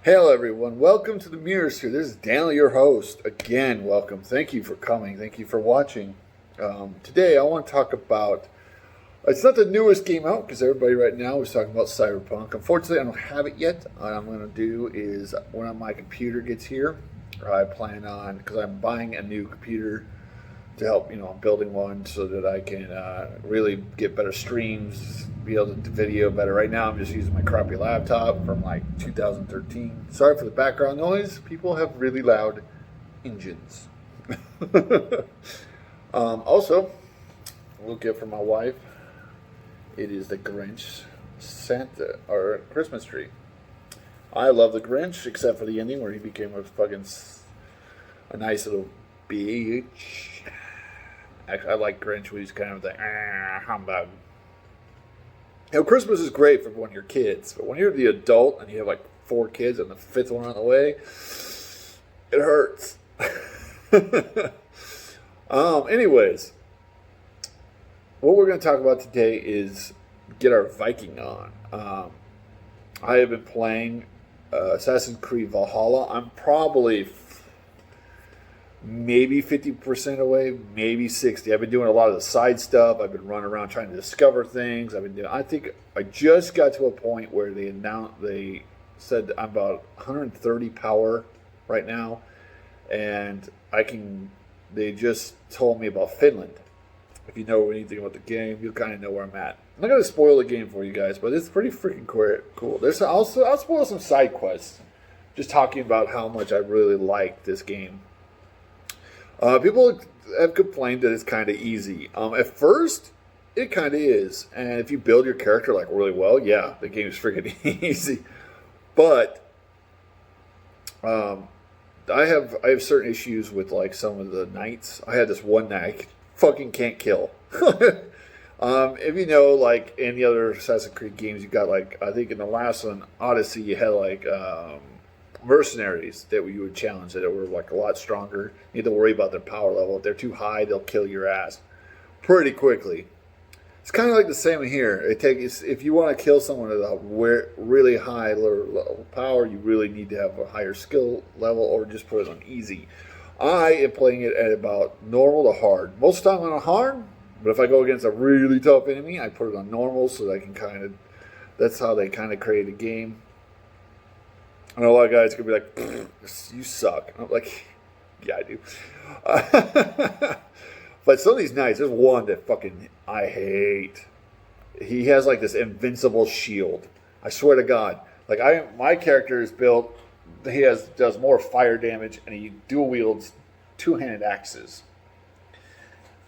Hello, everyone. Welcome to the Mirror Sphere. This is Daniel, your host. Again, welcome. Thank you for coming. Thank you for watching. Today, I want to talk about. It's not the newest game out because everybody right now is talking about Cyberpunk. Unfortunately, I don't have it yet. What I'm going to do is when my computer gets here, I plan on because I'm buying a new computer to help. I'm building one so that I can really get better streams, be able to do video better. Right now, I'm just using my crappy laptop from like 2013. Sorry for the background noise. People have really loud engines. Also, a little gift from my wife. It is the Grinch Santa or Christmas tree. I love the Grinch, except for the ending where he became a nice little bitch. I like Grinch when he's kind of the humbug. Christmas is great for when you're kids, but when you're the adult and you have like 4 kids and the 5th one on the way, it hurts. Anyways, what we're going to talk about today is get our Viking on. I have been playing Assassin's Creed Valhalla. I'm probably maybe 50% away, maybe 60. I've been doing a lot of the side stuff. I've been running around trying to discover things. I think I just got to a point where they said I'm about 130 power right now, and they just told me about Finland. If you know anything about the game, you'll kind of know where I'm at. I'm not going to spoil the game for you guys, but it's pretty freaking cool. I'll spoil some side quests, just talking about how much I really like this game. People have complained that it's kind of easy. At first, it kind of is, and if you build your character like really well, yeah, the game is freaking easy. But I have certain issues with like some of the knights. I had this one knight I fucking can't kill. If you know, like in the other Assassin's Creed games, you got like I think in the last one, Odyssey, you had like mercenaries that you would challenge that were like a lot stronger. You need to worry about their power level. If they're too high, they'll kill your ass pretty quickly. It's kind of like the same here. If you want to kill someone at a really high level power, you really need to have a higher skill level or just put it on easy. I am playing it at about normal to hard. Most of the time on hard, but if I go against a really tough enemy, I put it on normal so that I can that's how they kind of create a game. I know a lot of guys are going to be like, you suck. I'm like, yeah, I do. But some of these knights, there's one that I hate. He has like this invincible shield. I swear to God. Like my character is built, does more fire damage, and he dual wields 2-handed axes.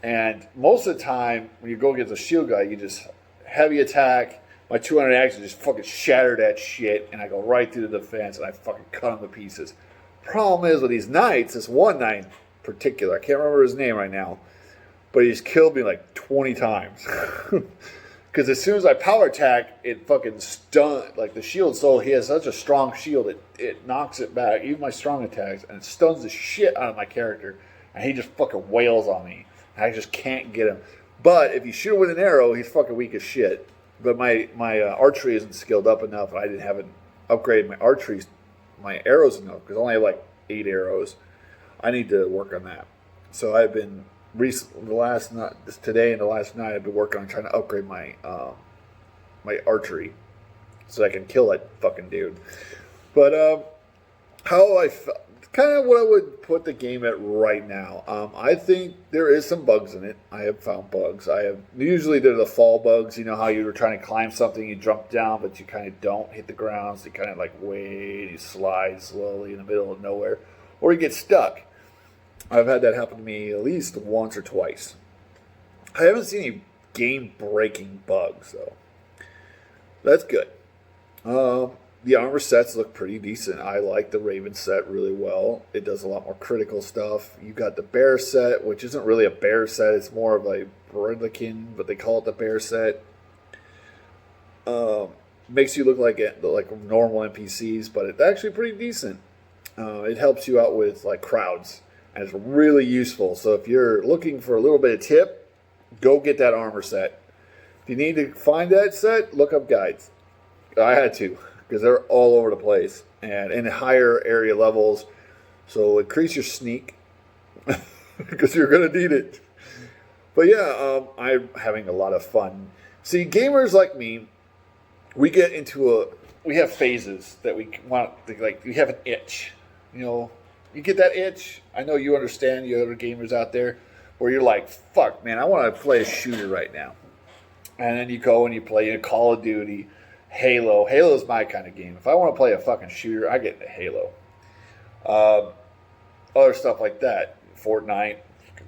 And most of the time, when you go against a shield guy, you just heavy attack. My 200 axes just fucking shatter that shit, and I go right through the defense, and I fucking cut them to pieces. Problem is with these knights, this one knight in particular, I can't remember his name right now, but he's killed me like 20 times. Because as soon as I power attack, it fucking stuns, like the shield, so he has such a strong shield, it knocks it back, even my strong attacks, and it stuns the shit out of my character, and he just fucking wails on me. And I just can't get him. But if you shoot him with an arrow, he's fucking weak as shit. But my archery isn't skilled up enough. I haven't upgraded my arrows enough because I only have like 8 arrows. I need to work on that. So I've been today and the last night I've been working on trying to upgrade my archery so I can kill that fucking dude. But kind of what I would put the game at right now. I think there is some bugs in it. I have found bugs. Usually they're the fall bugs. You know how you were trying to climb something, you jump down, but you kind of don't hit the ground. So you kind of like wait, you slide slowly in the middle of nowhere, or you get stuck. I've had that happen to me at least once or twice. I haven't seen any game-breaking bugs though. That's good. The armor sets look pretty decent. I like the Raven set really well. It does a lot more critical stuff. You got the Bear set, which isn't really a Bear set. It's more of a Brindlekin, but they call it the Bear set. Makes you look like normal NPCs, but it's actually pretty decent. It helps you out with like crowds, and it's really useful. So if you're looking for a little bit of tip, go get that armor set. If you need to find that set, look up guides. I had to, because they're all over the place. and in higher area levels. So increase your sneak because you're going to need it. But yeah, I'm having a lot of fun. See, gamers like me, we have phases that we want, like, we have an itch. You know, you get that itch. I know you understand, you other gamers out there, where you're like, fuck, man, I want to play a shooter right now. And then you go and you play Call of Duty, Halo. Halo's my kind of game. If I want to play a fucking shooter, I get into Halo. Other stuff like that. Fortnite.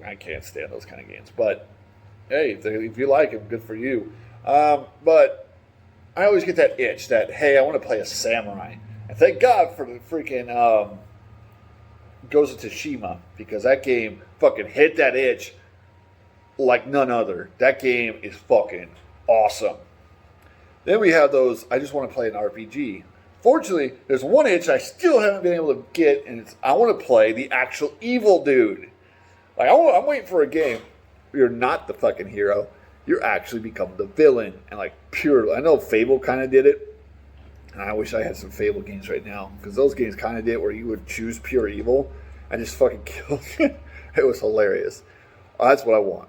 I can't stand those kind of games. But, hey, if you like them, good for you. But I always get that itch that, hey, I want to play a samurai. And thank God for the freaking Ghost of Tsushima, because that game fucking hit that itch like none other. That game is fucking awesome. Then we have those, I just want to play an RPG. Fortunately, there's one itch I still haven't been able to get, and it's I want to play the actual evil dude. Like, I'm waiting for a game where you're not the fucking hero. You're actually become the villain. And like pure, I know Fable kind of did it. And I wish I had some Fable games right now. Because those games kind of did where you would choose pure evil and just fucking kill you. It was hilarious. That's what I want.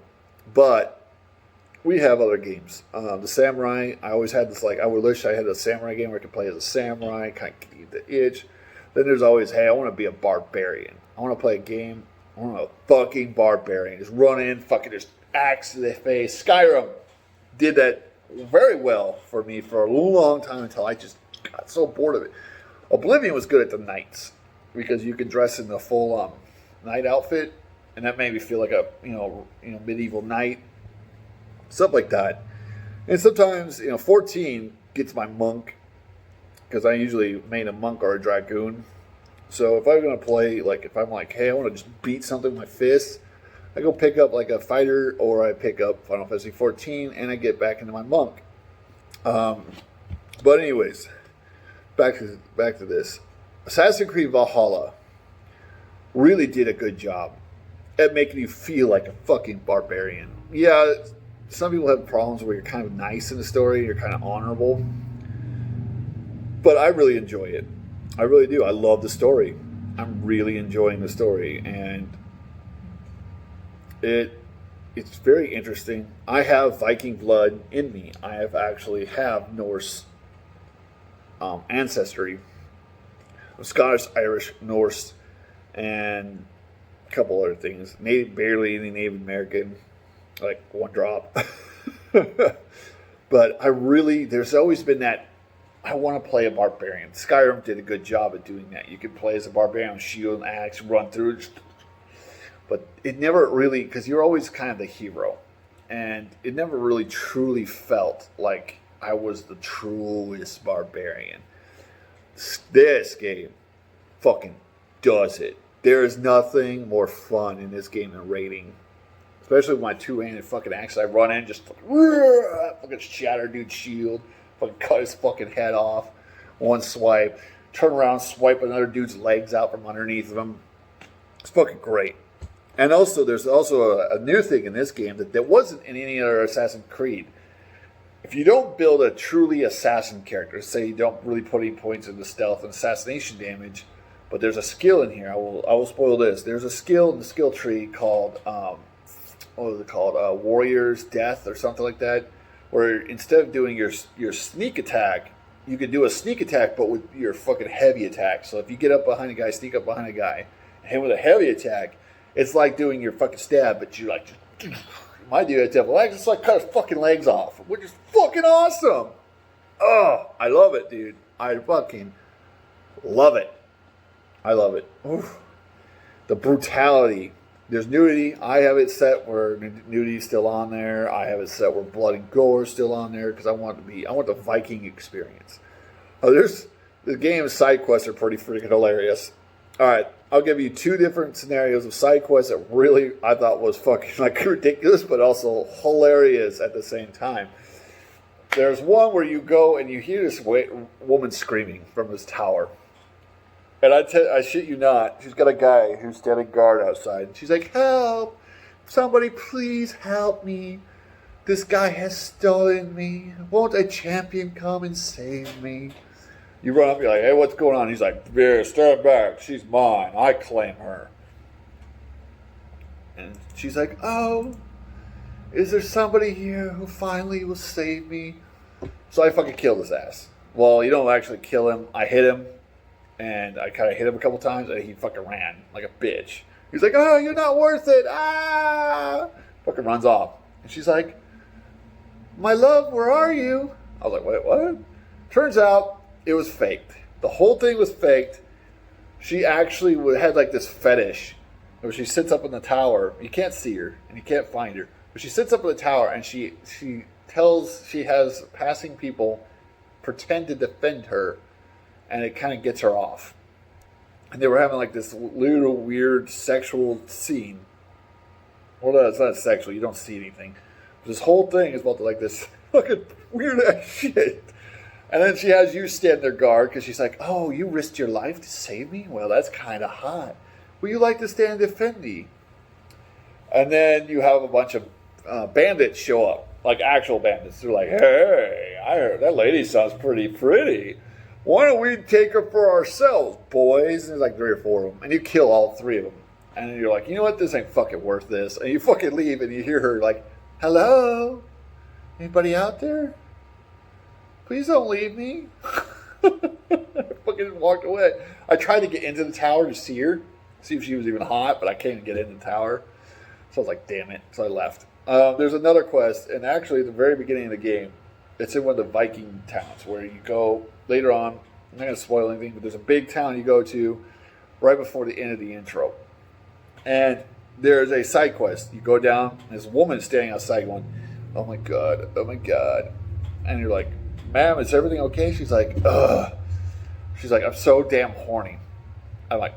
But we have other games. The Samurai, I always had this, like, I would wish I had a Samurai game where I could play as a Samurai, kind of get the itch. Then there's always, hey, I want to be a barbarian. I want to play a game, I want a fucking barbarian. Just run in, fucking just axe to the face. Skyrim did that very well for me for a long time until I just got so bored of it. Oblivion was good at the nights because you could dress in the full night outfit, and that made me feel like a medieval knight. Stuff like that. And sometimes, 14 gets my monk, because I usually main a monk or a dragoon. So if I'm going to play, like, if I'm like, hey, I want to just beat something with my fists, I go pick up, like, a fighter, or I pick up Final Fantasy 14, and I get back into my monk. But anyways, back to this. Assassin's Creed Valhalla really did a good job at making you feel like a fucking barbarian. Yeah, some people have problems where you're kind of nice in the story, you're kind of honorable. But I really enjoy it. I really do. I love the story. I'm really enjoying the story. And it's very interesting. I have Viking blood in me. I have Norse ancestry. I'm Scottish, Irish, Norse, and a couple other things. Barely any Native American. Like one drop. But there's always been that, I want to play a barbarian. Skyrim did a good job at doing that. You could play as a barbarian, shield and axe, run through. But it never really, because you're always kind of the hero. And it never really truly felt like I was the truest barbarian. This game fucking does it. There is nothing more fun in this game than raiding. Especially with my two-handed fucking axe. I run in, just fucking shatter dude's shield. Fucking cut his fucking head off. One swipe. Turn around, swipe another dude's legs out from underneath of him. It's fucking great. And also, there's also a new thing in this game that wasn't in any other Assassin's Creed. If you don't build a truly assassin character, say you don't really put any points into stealth and assassination damage, but there's a skill in here. I will spoil this. There's a skill in the skill tree called what was it called? Warrior's Death or something like that, where instead of doing your sneak attack, you could do a sneak attack, but with your fucking heavy attack. So if you get up behind a guy, sneak up behind a guy, and hit with a heavy attack, it's like doing your fucking stab, but you like just, my dude, it's like cut his fucking legs off, which is fucking awesome. Oh, I love it, dude. I fucking love it. I love it. Oof. The brutality. There's nudity. I have it set where nudity is still on there. I have it set where blood and gore is still on there because I want the Viking experience. The game's side quests are pretty freaking hilarious. All right, I'll give you two different scenarios of side quests that really I thought was fucking like ridiculous, but also hilarious at the same time. There's one where you go and you hear this woman screaming from this tower. And I shit you not, she's got a guy who's standing guard outside. She's like, help! Somebody please help me. This guy has stolen me. Won't a champion come and save me? You run up, you're like, hey, what's going on? He's like, yeah, stand back. She's mine. I claim her. And she's like, oh, is there somebody here who finally will save me? So I fucking killed his ass. Well, you don't actually kill him. I hit him, and I kind of hit him a couple times, and he fucking ran like a bitch. He's like, oh, you're not worth it. Ah! Fucking runs off. And she's like, my love, where are you? I was like, wait, what? Turns out it was faked. The whole thing was faked. She actually had like this fetish where she sits up in the tower. You can't see her and you can't find her. But she sits up in the tower and she has passing people pretend to defend her, and it kind of gets her off. And they were having like this little weird sexual scene. Well, no, it's not sexual. You don't see anything. But this whole thing is about like this fucking weird ass shit. And then she has you stand their guard because she's like, oh, you risked your life to save me? Well, that's kind of hot. Would you like to stand and defend me? And then you have a bunch of bandits show up, like actual bandits. They're like, hey, I heard that lady sounds pretty pretty. Why don't we take her for ourselves, boys? And there's like 3 or 4 of them. And you kill all 3 of them. And then you're like, you know what? This ain't fucking worth this. And you fucking leave and you hear her like, hello? Anybody out there? Please don't leave me. I fucking walked away. I tried to get into the tower to see her, see if she was even hot, but I can't get in the tower. So I was like, damn it. So I left. There's another quest, and actually at the very beginning of the game, it's in one of the Viking towns where you go later on. I'm not going to spoil anything, but there's a big town you go to right before the end of the intro. And there's a side quest. You go down, and this woman standing outside going, oh my God, oh my God. And you're like, ma'am, is everything okay? She's like, ugh. She's like, I'm so damn horny. I'm like,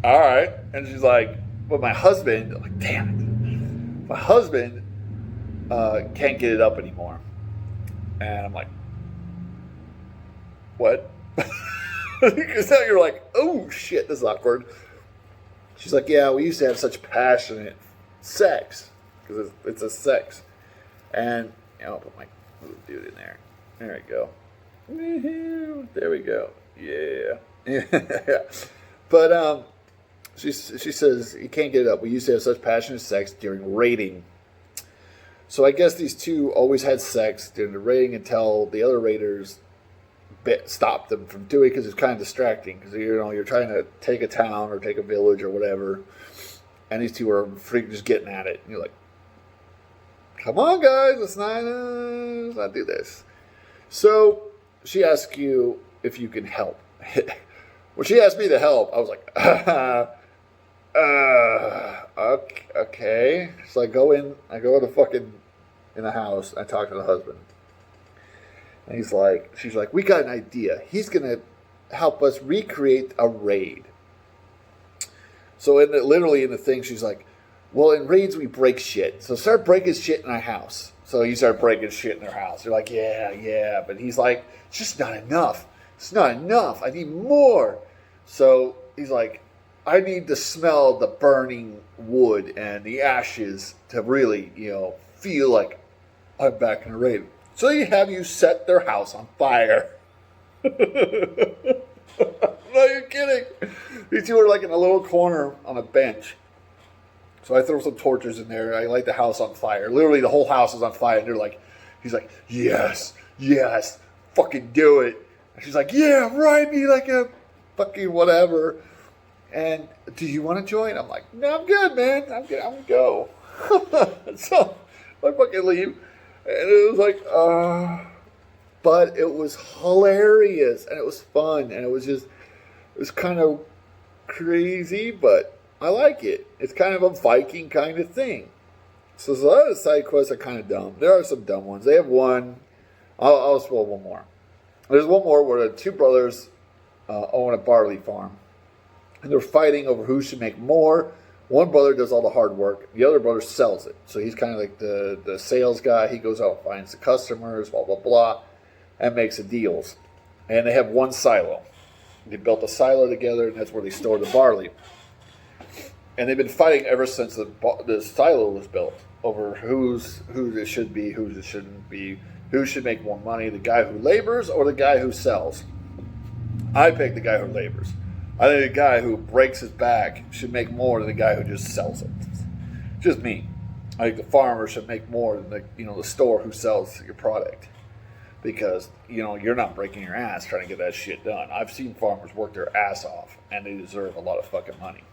all right. And she's like, but my husband, I'm like, damn it. My husband can't get it up anymore. And I'm like, what? Because now you're like, oh shit, this is awkward. She's like, yeah, we used to have such passionate sex. Because it's a sex. And, I'll put my little dude in there. There we go. There we go. Yeah. But she says, you can't get it up. We used to have such passionate sex during raiding. So I guess these two always had sex during the raiding until the other raiders stopped them from doing it because it's kind of distracting. Because, you're trying to take a town or take a village or whatever. And these two are freaking just getting at it. And you're like, come on, guys, let's not do this. So she asks you if you can help. When she asked me to help, I was like, okay. So I go in the house, I talk to the husband. And she's like, we got an idea. He's going to help us recreate a raid. So literally in the thing, she's like, well, in raids, we break shit. So start breaking shit in our house. So you start breaking shit in their house. You're like, yeah. But he's like, it's just not enough. It's not enough. I need more. So he's like, I need to smell the burning wood and the ashes to really, feel like I'm back in a raid. So they have you set their house on fire. No, you're kidding. These two are like in a little corner on a bench. So I throw some torches in there. I light the house on fire. Literally, the whole house is on fire. And he's like, yes, fucking do it. And she's like, yeah, ride me like a fucking whatever. And do you want to join? I'm like, no, I'm good, man. I'm good. I'm going to go. So I fucking leave. And it was like, but it was hilarious. And it was fun. And it was kind of crazy, but I like it. It's kind of a Viking kind of thing. So a lot of the side quests are kind of dumb. There are some dumb ones. They have one. I'll spoil one more. There's one more where the 2 brothers own a barley farm. And they're fighting over who should make more. One brother does all the hard work. The other brother sells it. So he's kind of like the sales guy. He goes out and finds the customers, blah, blah, blah, and makes the deals. And they have one silo. They built a silo together, and that's where they store the barley. And they've been fighting ever since the silo was built over whose it should be, whose it shouldn't be. Who should make more money, the guy who labors or the guy who sells? I pick the guy who labors. I think the guy who breaks his back should make more than the guy who just sells it. Just me. I think the farmer should make more than the store who sells your product. Because, you're not breaking your ass trying to get that shit done. I've seen farmers work their ass off, and they deserve a lot of fucking money.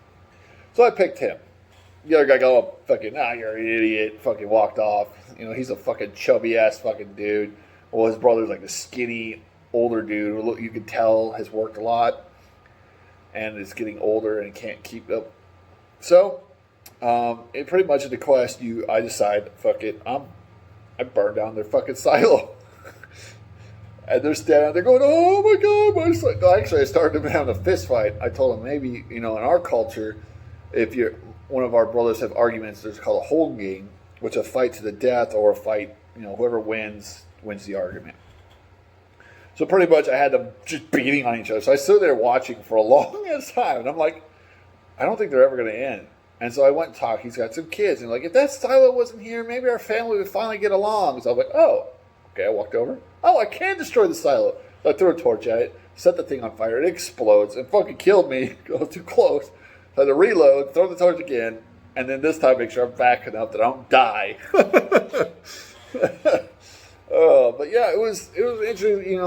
So I picked him. The other guy go, you're an idiot, fucking walked off. He's a fucking chubby-ass fucking dude. Well, his brother's like a skinny, older dude who you can tell has worked a lot and is getting older and can't keep up. So, it pretty much at the quest, I decide, fuck it, I burn down their fucking silo. And they're standing there going, oh my God, my silo. Actually, I started them having a fist fight. I told them maybe, in our culture, if one of our brothers have arguments, there's called a hold game, which is a fight to the death or a fight, whoever wins the argument. So pretty much I had them just beating on each other. So I stood there watching for a long ass time. And I'm like, I don't think they're ever going to end. And so I went and talked. He's got some kids. And if that silo wasn't here, maybe our family would finally get along. So I was like, oh. Okay, I walked over. Oh, I can destroy the silo. So I threw a torch at it, set the thing on fire. It explodes and fucking killed me. Go too close. So I had to reload, throw the torch again, and then this time make sure I'm backing up that I don't die. But yeah, it was interesting.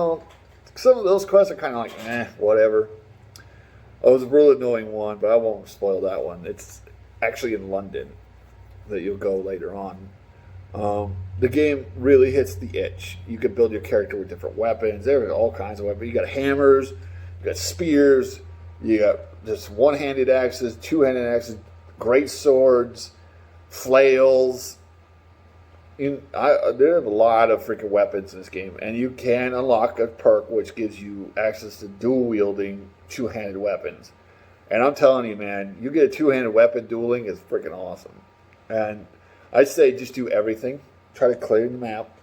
Some of those quests are kind of like, whatever. Oh, it was a real annoying one, but I won't spoil that one. It's actually in London that you'll go later on. The game really hits the itch. You can build your character with different weapons. There are all kinds of weapons. You got hammers, you got spears, you got just one-handed axes, two-handed axes, great swords, flails. There's a lot of freaking weapons in this game, and you can unlock a perk which gives you access to dual-wielding two-handed weapons. And I'm telling you, man, you get a two-handed weapon dueling is freaking awesome. And I'd say just do everything. Try to clear the map.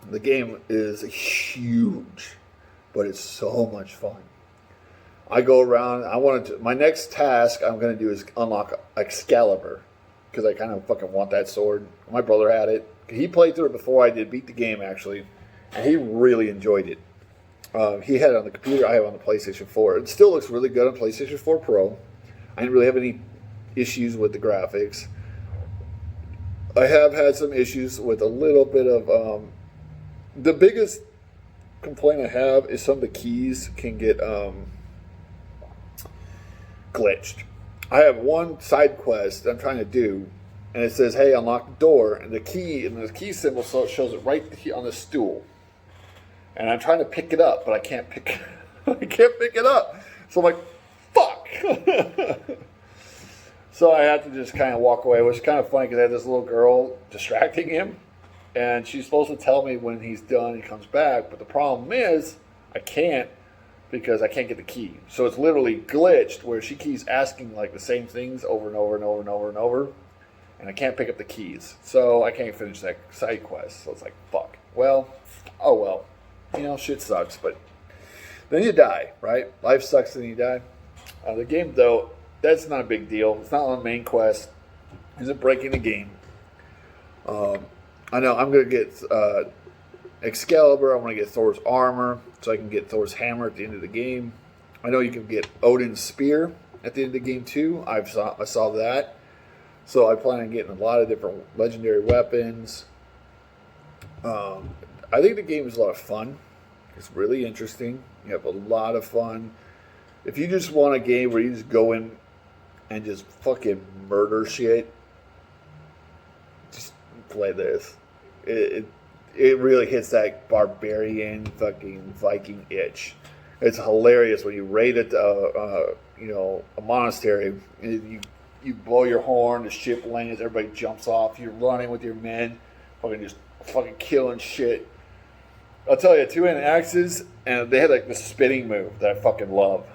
The game is huge, but it's so much fun. I go around. My next task I'm going to do is unlock Excalibur because I kind of fucking want that sword. My brother had it. He played through it before I did. Beat the game actually, and he really enjoyed it. He had it on the computer. I have it on the PlayStation 4. It still looks really good on PlayStation 4 Pro. I didn't really have any issues with the graphics. I have had some issues with a little bit of... the biggest complaint I have is some of the keys can get glitched. I have one side quest that I'm trying to do, and it says, hey, unlock the door, and the key symbol shows it right here on the stool. And I'm trying to pick it up, but I can't pick it up. So I'm like, fuck! So I had to just kind of walk away, which is kind of funny because I had this little girl distracting him. And she's supposed to tell me when he's done, he comes back. But the problem is, I can't because I can't get the key. So it's literally glitched where she keeps asking the same things over and over and over and over and over. And I can't pick up the keys. So I can't finish that side quest. So it's like, fuck. Well, oh well. Shit sucks. But then you die, right? Life sucks and you die. The game, though, that's not a big deal. It's not on the main quest. Isn't breaking the game. I know I'm going to get Excalibur. I want to get Thor's armor so I can get Thor's hammer at the end of the game. I know you can get Odin's spear at the end of the game too. I saw that. So I plan on getting a lot of different legendary weapons. I think the game is a lot of fun. It's really interesting. You have a lot of fun. If you just want a game where you just go in and just fucking murder shit, just play this. It really hits that barbarian fucking Viking itch. It's hilarious when you raid at a monastery. You blow your horn, the ship lands, everybody jumps off. You're running with your men, fucking killing shit. I'll tell you, two-handed axes, and they had the spinning move that I fucking love.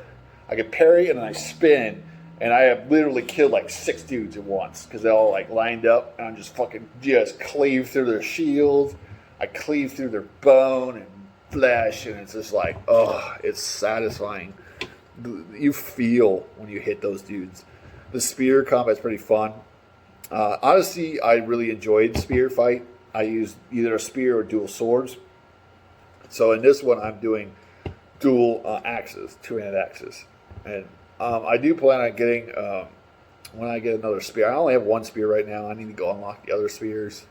I can parry and then I spin. And I have literally killed 6 dudes at once because they all lined up, and I'm just cleave through their shields. I cleave through their bone and flesh, and it's just it's satisfying. You feel when you hit those dudes. The spear combat's pretty fun. Honestly, I really enjoyed spear fight. I use either a spear or dual swords. So in this one, I'm doing dual axes, two-handed axes. And I do plan on getting, when I get another spear, I only have one spear right now. I need to go unlock the other spears.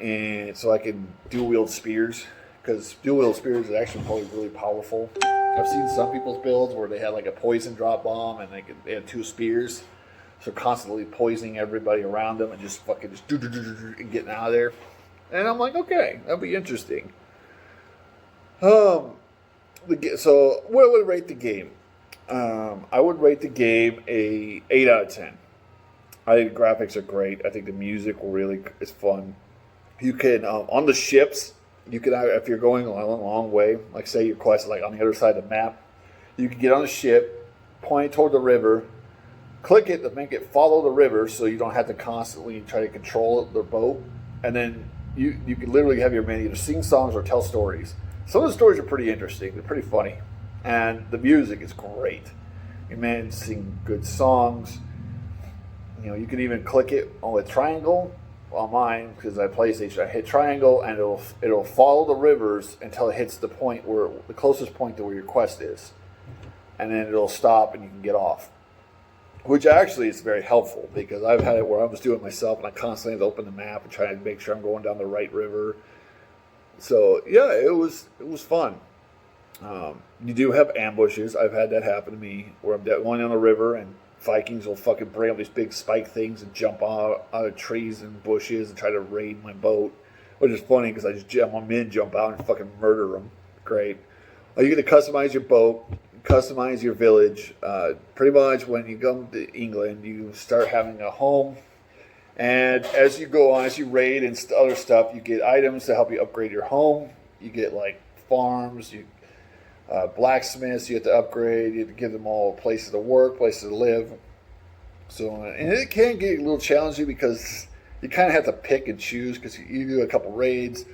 And so I can dual wield spears, because dual wield spears is actually probably really powerful. I've seen some people's builds where they had like a poison drop bomb and they had two spears. So constantly poisoning everybody around them and just fucking just and getting out of there. And I'm like, okay, that'll be interesting. So what would I rate the game? I would rate the game a 8 out of 10. I think the graphics are great. I think the music is fun. You can on the ships. You can, if you're going a long way, like say your quest is like on the other side of the map, you can get on a ship, point toward the river, click it to make it follow the river, so you don't have to constantly try to control the boat, and then you can literally have your man either sing songs or tell stories. Some of the stories are pretty interesting. They're pretty funny, and the music is great. Your man sing good songs. You know, you can even click it on a triangle. On mine, because I PlayStation, I hit triangle and it'll follow the rivers until it hits the point where the closest point to where your quest is, and then it'll stop and you can get off. Which actually is very helpful, because I've had it where I was doing it myself and I constantly have to open the map and try to make sure I'm going down the right river. So yeah, it was fun. You do have ambushes. I've had that happen to me where I'm going down the river and Vikings will fucking bring up these big spike things and jump out of trees and bushes and try to raid my boat, which is funny because I just jump out and fucking murder them. Great. You get to customize your boat, customize your village. Pretty much when you come to England, you start having a home, and as you go on, as you raid and other stuff, you get items to help you upgrade your home. You get like farms, blacksmiths you have to upgrade. You have to give them all places to work, places to live. So, and it can get a little challenging because you kind of have to pick and choose, because you do a couple raids.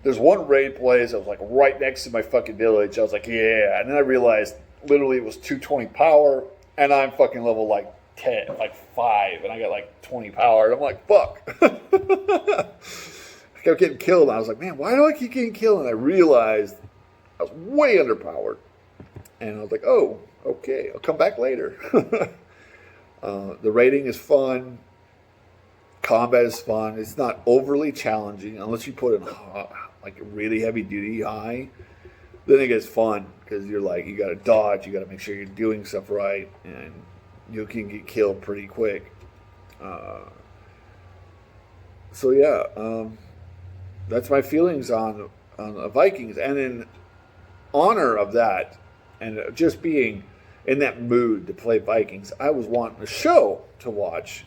There's one raid place that was like right next to my fucking village. I was like, yeah. And then I realized literally it was 220 power, and I'm fucking level like 10, like 5, and I got like 20 power. And I'm like, fuck. I kept getting killed. And I was like, man, why do I keep getting killed? And I realized I was way underpowered. And I was like, oh, okay, I'll come back later. The rating is fun. Combat is fun. It's not overly challenging unless you put it like really heavy duty high. Then it gets fun because you're like, you got to dodge. You got to make sure you're doing stuff right. And you can get killed pretty quick. So yeah, that's my feelings on the Vikings. And in honor of that, and just being in that mood to play Vikings, I was wanting a show to watch.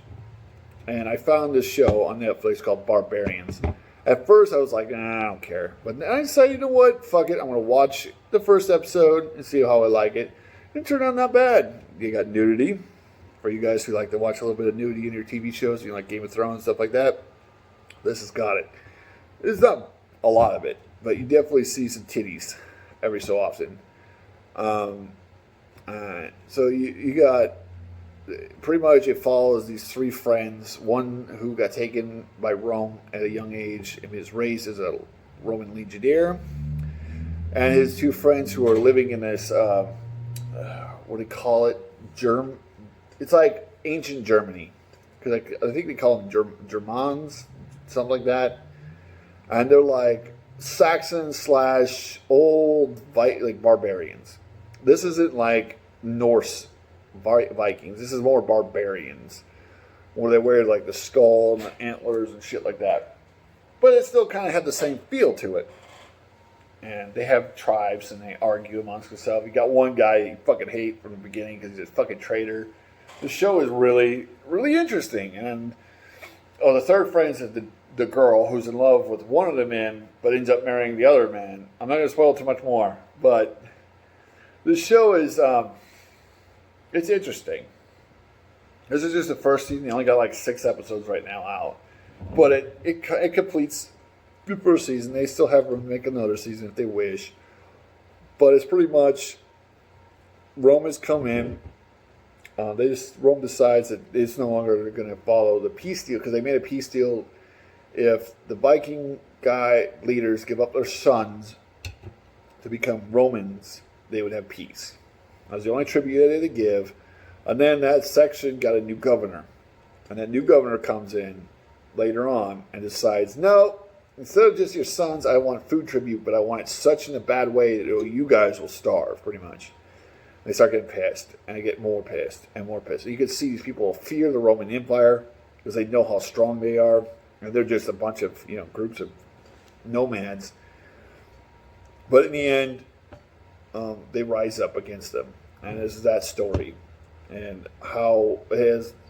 And I found this show on Netflix called Barbarians. At first I was like, nah, I don't care. But then I decided, you know what? Fuck it. I'm going to watch the first episode and see how I like it. It turned out not bad. You got nudity. For you guys who like to watch a little bit of nudity in your TV shows, you like Game of Thrones, stuff like that, this has got it. There's not a lot of it, but you definitely see some titties every so often. So you got, pretty much it follows these three friends. One who got taken by Rome at a young age and is raised as a Roman legionnaire, and his two friends who are living in this what do you call it? It's like ancient Germany, because I think they call them Germans, something like that. And they're like Saxon / old like barbarians. This isn't like Norse Vikings. This is more barbarians, where they wear like the skull and the antlers and shit like that. But it still kind of had the same feel to it. And they have tribes and they argue amongst themselves. You got one guy you fucking hate from the beginning because he's a fucking traitor. The show is really, really interesting. And the third friend is the girl who's in love with one of the men but ends up marrying the other man. I'm not going to spoil too much more, but the show is it's interesting. This is just the first season. They only got like 6 episodes right now out, but it completes the first season. They still have room to make another season if they wish, but it's pretty much Rome has come in. Rome decides that it's no longer going to follow the peace deal, because they made a peace deal if the Viking guy leaders give up their sons to become Romans, they would have peace. That was the only tribute they had to give. And then that section got a new governor. And that new governor comes in later on and decides, no, instead of just your sons, I want food tribute, but I want it such in a bad way that you guys will starve, pretty much. They start getting pissed, and they get more pissed and more pissed. You can see these people fear the Roman Empire because they know how strong they are, and they're just a bunch of groups of nomads. But in the end, they rise up against them, and this is that story, and how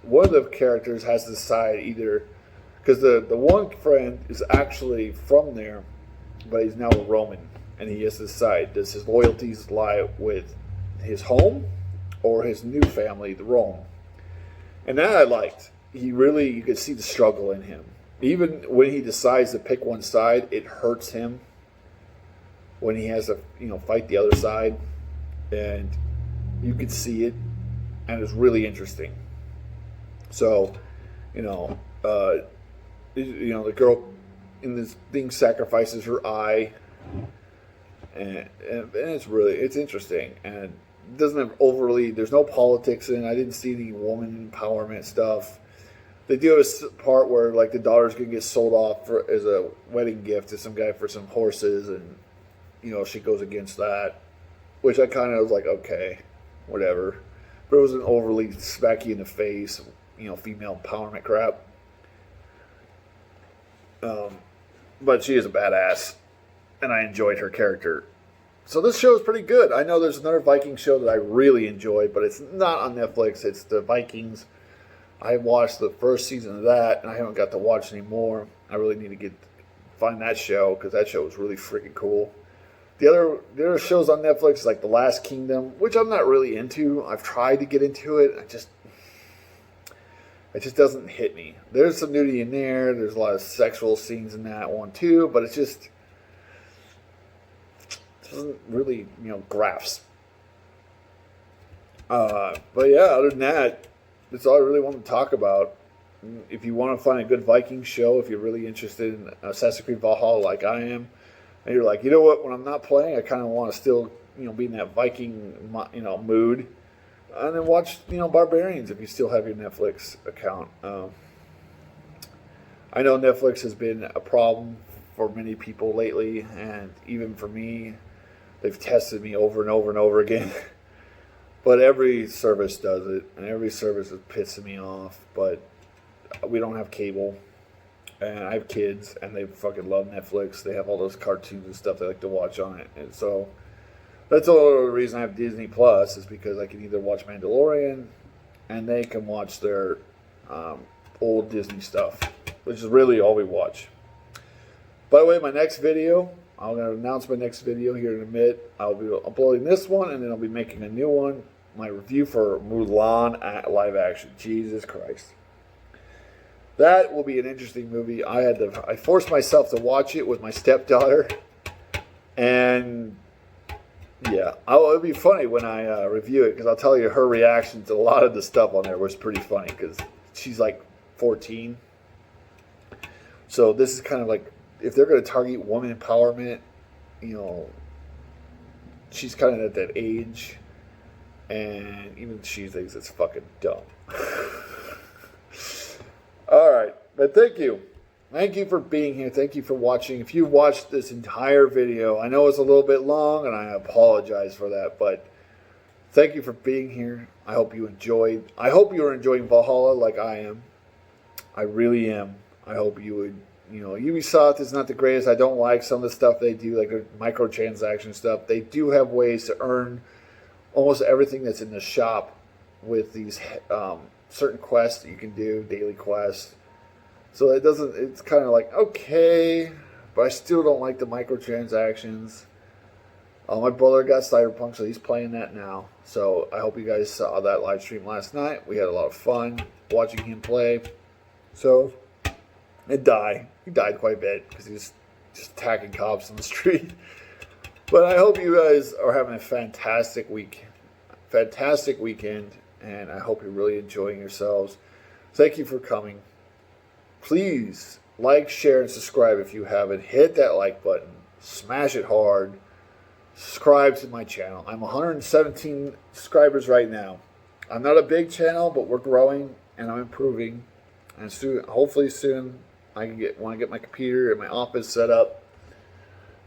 one of the characters has to decide either because the one friend is actually from there, but he's now a Roman, and he has to decide: does his loyalties lie with his home or his new family, the Rome? And that I liked. You could see the struggle in him. Even when he decides to pick one side, it hurts him when he has to fight the other side, and you could see it, and it's really interesting. So the girl in this thing sacrifices her eye, and it's interesting, and it doesn't have there's no politics in it. I didn't see any woman empowerment stuff. They do have a part where like the daughter's gonna get sold off as a wedding gift to some guy for some horses, and she goes against that, which I kind of was like, okay, whatever. But it wasn't overly smacky in the face, female empowerment crap. But she is a badass, and I enjoyed her character. So this show is pretty good. I know there's another Viking show that I really enjoyed, but it's not on Netflix. It's the Vikings. I watched the first season of that, and I haven't got to watch any more. I really need to find that show, because that show was really freaking cool. The other shows on Netflix, like The Last Kingdom, which I'm not really into. I've tried to get into it. It just doesn't hit me. There's some nudity in there. There's a lot of sexual scenes in that one too, but it just doesn't really, grasp. But yeah, other than that, that's all I really want to talk about. If you want to find a good Viking show, if you're really interested in Assassin's Creed Valhalla like I am, and you're like, you know what, when I'm not playing, I kind of want to still, be in that Viking, mood. And then watch, Barbarians if you still have your Netflix account. I know Netflix has been a problem for many people lately, and even for me, they've tested me over and over and over again. But every service does it, and every service is pissing me off. But we don't have cable, and I have kids, and they fucking love Netflix. They have all those cartoons and stuff they like to watch on it, and so that's the only reason I have Disney Plus, is because I can either watch Mandalorian, and they can watch their old Disney stuff, which is really all we watch. By the way, my next video, I'm going to announce my next video here in a minute. I'll be uploading this one, and then I'll be making a new one. My review for Mulan live action. Jesus Christ. That will be an interesting movie. I forced myself to watch it with my stepdaughter, and yeah, it'll be funny when I review it, because I'll tell you her reaction to a lot of the stuff on there was pretty funny, because she's like 14. So this is kind of like, if they're going to target woman empowerment, she's kind of at that age, and even she thinks it's fucking dumb. All right, but thank you. Thank you for being here. Thank you for watching. If you watched this entire video, I know it's a little bit long, and I apologize for that, but thank you for being here. I hope you enjoyed. I hope you are enjoying Valhalla like I am. I really am. I hope you would. Ubisoft is not the greatest. I don't like some of the stuff they do, like the microtransaction stuff. They do have ways to earn almost everything that's in the shop with these certain quests that you can do, daily quests. So it's kind of like, okay, but I still don't like the microtransactions. My brother got Cyberpunk, so he's playing that now. So I hope you guys saw that live stream last night. We had a lot of fun watching him play. So, and die. He died quite a bit because he was just attacking cops on the street. But I hope you guys are having a fantastic weekend, and I hope you're really enjoying yourselves. Thank you for coming. Please Like, share, and subscribe if you haven't. Hit that like button. Smash it hard. Subscribe to my channel. I'm 117 subscribers right now. I'm not a big channel, but we're growing and I'm improving. And soon, hopefully soon, I can want to get my computer and my office set up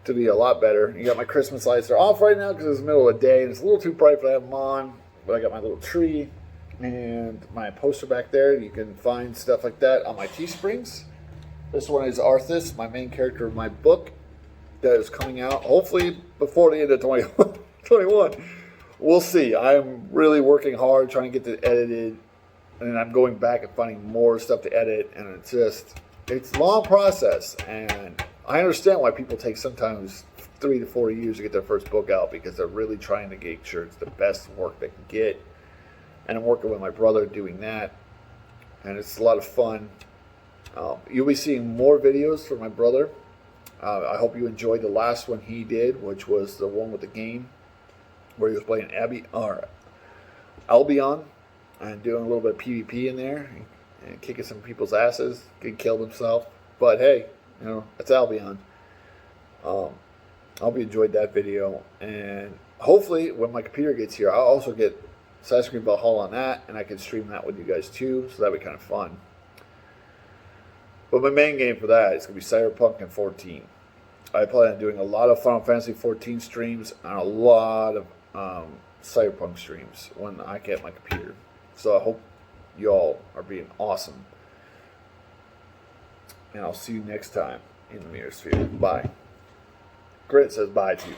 to be a lot better. You got my Christmas lights. They're off right now because it's the middle of the day and it's a little too bright for I have them on. But I got my little tree and my poster back there. You can find stuff like that on my Teesprings. This one is Arthas, my main character of my book that is coming out hopefully before the end of 2021. We'll see. I'm really working hard trying to get it edited, and I'm going back and finding more stuff to edit, and it's a long process, and I understand why people take sometimes 3 to 4 years to get their first book out, because they're really trying to make sure it's the best work they can get, and I'm working with my brother doing that, and it's a lot of fun. You'll be seeing more videos from my brother. I hope you enjoyed the last one he did, which was the one with the game where he was playing Albion and doing a little bit of PvP in there and kicking some people's asses. Getting killed himself, but hey, you know, it's Albion. I hope you enjoyed that video, and hopefully when my computer gets here, I'll also get Assassin's Creed Valhalla on that, and I can stream that with you guys too, so that'd be kind of fun. But my main game for that is going to be Cyberpunk and 14. I plan on doing a lot of Final Fantasy 14 streams and a lot of Cyberpunk streams when I get my computer. So I hope y'all are being awesome. And I'll see you next time in the Mirror Sphere. Bye. Grit says bye to you.